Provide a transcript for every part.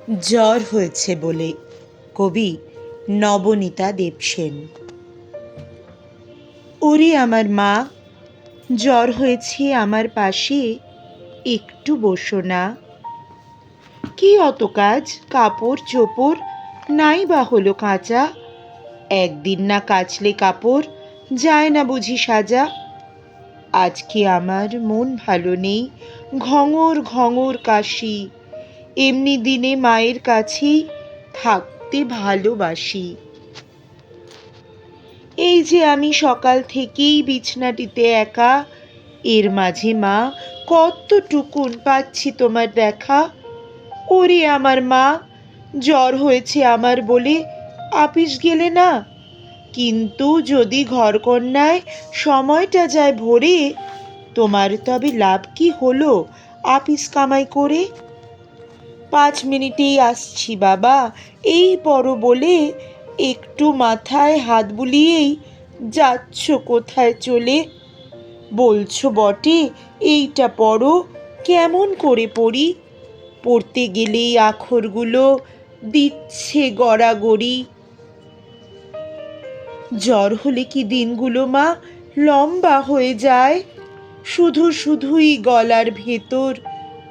জ্বর হয়েছে বলে। কবি নবনীতা দেবসেন। ওরে আমার মা, জ্বর হয়েছে আমার পাশে, একটু বসো না। কি অত কাজ, কাপড় চোপড় নাই বা হলো কাঁচা। একদিন না কাচলে কাপড় যায় না বুঝি সাজা। আজকে আমার মন ভালো নেই, ঘঙর ঘঙর কাশি। এমনি দিনে মায়ের কাছেই থাকতে ভালোবাসি। এই যে আমি সকাল থেকেই বিছনাটিতে একা, এর মাঝে মা কতটুকুন পাচ্ছি তোমার দেখা। ওরে আমার মা, জ্বর হয়েছে আমার বলে আপিস গেলে না। কিন্তু যদি ঘরকন্নায় সময়টা যায় ভরে, তোমার তবে লাভ কি হলো আপিস কামাই করে। 5 মিনিটেই আসছি বাবা, এই পড়ো বলে একটু মাথায় হাত বুলিয়েই যাচ্ছ কোথায় চলে। বলছো বটে এইটা পড়ো, কেমন করে পড়ি। পড়তে গেলেই আখরগুলো দিচ্ছে গড়াগড়ি। জ্বর হলে কি দিনগুলো মা লম্বা হয়ে যায়, শুধু শুধুই গলার ভেতর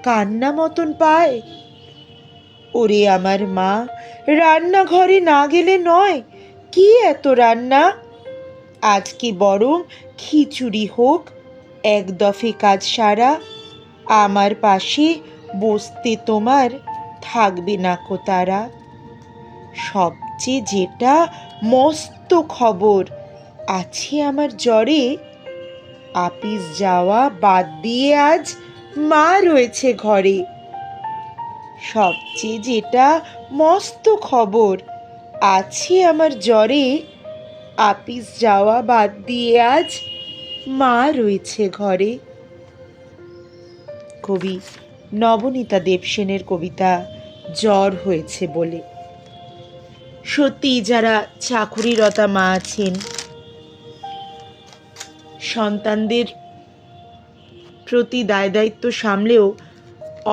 কান্না মতন পায়। ওরে আমার মা, রান্নাঘরে না গেলে নয়, কি এত রান্না। আজকে বরং খিচুড়ি হোক, এক দফে কাজ সারা। আমার পাশে বসতে তোমার থাকবে না কো তারা। সবচেয়ে যেটা মস্ত খবর আছে আমার জ্বরে, আপিস যাওয়া বাদ দিয়ে আজ মা রয়েছে ঘরে। সবচেয়ে যেটা মস্ত খবর আছে আমার জ্বরে, আপিস যাওয়া বাদ দিয়ে আজ মা রয়েছে ঘরে। কবি নবনীতা দেবসেনের কবিতা জ্বর হয়েছে বলে। সত্যি যারা চাকুরিরতা মা আছেন, সন্তানদের প্রতি দায় দায়িত্ব সামলেও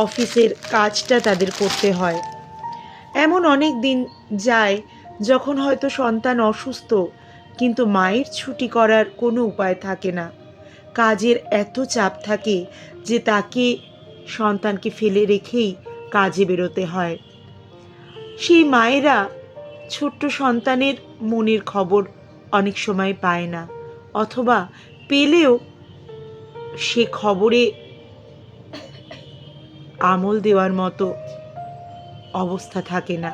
অফিসের কাজটা তাদের করতে হয়। এমন অনেক দিন যায় যখন হয়তো সন্তান অসুস্থ, কিন্তু মায়ের ছুটি করার কোনো উপায় থাকে না। কাজের এত চাপ থাকে যে তাকে সন্তানকে ফেলে রেখেই কাজে বেরোতে হয়। সেই মায়েরা ছোট্ট সন্তানের মনের খবর অনেক সময় পায় না, অথবা পেলেও সে খবরে আমল দেওয়ার মতো অবস্থা থাকে না।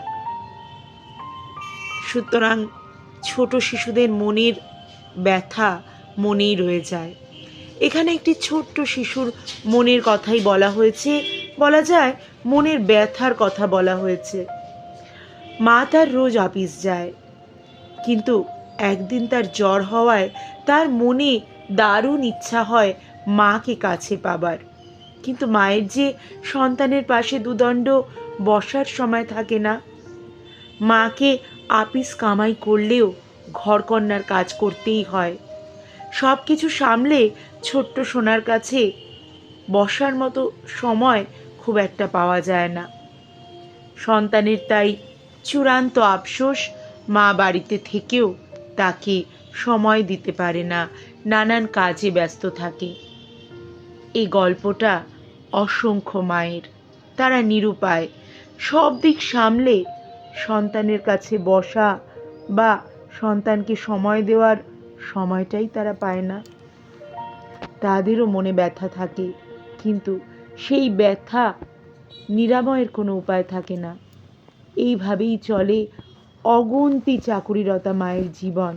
সুতরাং ছোট শিশুদের মনের ব্যথা মনেই রয়ে যায়। এখানে একটি ছোট্ট শিশুর মনের কথাই বলা হয়েছে, বলা যায় মনের ব্যথার কথা বলা হয়েছে। মা তার রোজ অফিস যায়, কিন্তু একদিন তার জ্বর হওয়ায় তার মনে দারুণ ইচ্ছা হয় মাকে কাছে পাবার। কিন্তু মায়ের যে সন্তানের পাশে দুদণ্ড বসার সময় থাকে না। মাকে আপিস কামাই করলেও ঘরকন্নার কাজ করতেই হয়। সব কিছু সামলে ছোট্ট সোনার কাছে বসার মতো সময় খুব একটা পাওয়া যায় না। সন্তানের তাই চূড়ান্ত আফসোস, মা বাড়িতে থেকেও তাকে সময় দিতে পারে না, নানান কাজে ব্যস্ত থাকে। এই গল্পটা অসংখ্য মায়ের, তারা নিরুপায়। সব দিক সামলে সন্তানের কাছে বসা বা সন্তানকে সময় দেওয়ার সময়টাই তারা পায় না। তাদেরও মনে ব্যথা থাকে, কিন্তু সেই ব্যথা নিরাময়ের কোনো উপায় থাকে না। এইভাবেই চলে অগুন্তি চাকুরিরতা মায়ের জীবন।